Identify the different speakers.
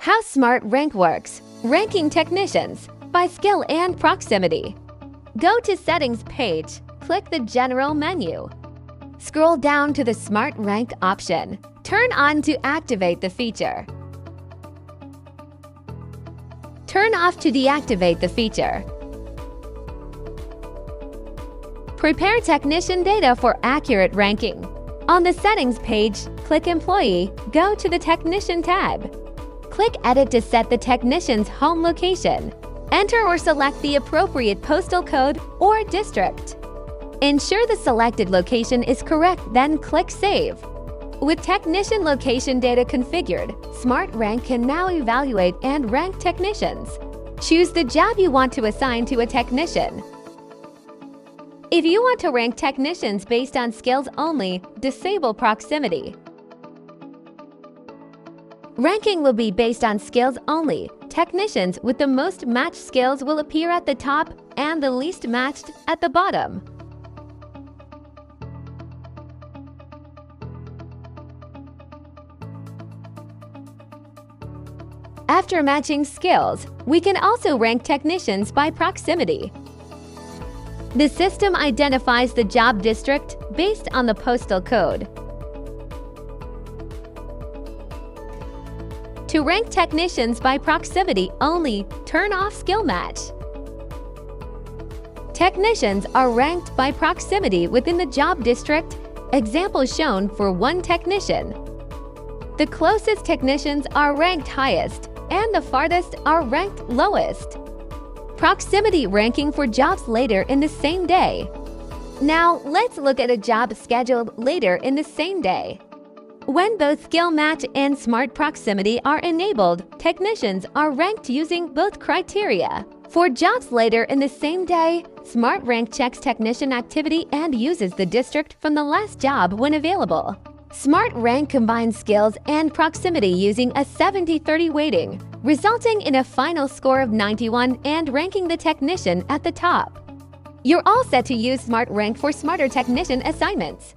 Speaker 1: How Smart Rank works: ranking technicians by skill and proximity. Go to Settings page, click the General menu. Scroll down to the Smart Rank option. Turn on to activate the feature. Turn off to deactivate the feature. Prepare technician data for accurate ranking. On the Settings page, click Employee, go to the Technician tab. Click Edit to set the technician's home location. Enter or select the appropriate postal code or district. Ensure the selected location is correct, then click Save. With technician location data configured, Smart Rank can now evaluate and rank technicians. Choose the job you want to assign to a technician. If you want to rank technicians based on skills only, disable proximity. Ranking will be based on skills only. Technicians with the most matched skills will appear at the top and the least matched at the bottom. After matching skills, we can also rank technicians by proximity. The system identifies the job district based on the postal code. To rank technicians by proximity only, turn off Skill Match. Technicians are ranked by proximity within the job district, example shown for one technician. The closest technicians are ranked highest, and the farthest are ranked lowest. Proximity ranking for jobs later in the same day. Now, let's look at a job scheduled later in the same day. When both Skill Match and Smart Proximity are enabled, technicians are ranked using both criteria. For jobs later in the same day, Smart Rank checks technician activity and uses the district from the last job when available. Smart Rank combines skills and proximity using a 70-30 weighting, resulting in a final score of 91 and ranking the technician at the top. You're all set to use Smart Rank for smarter technician assignments.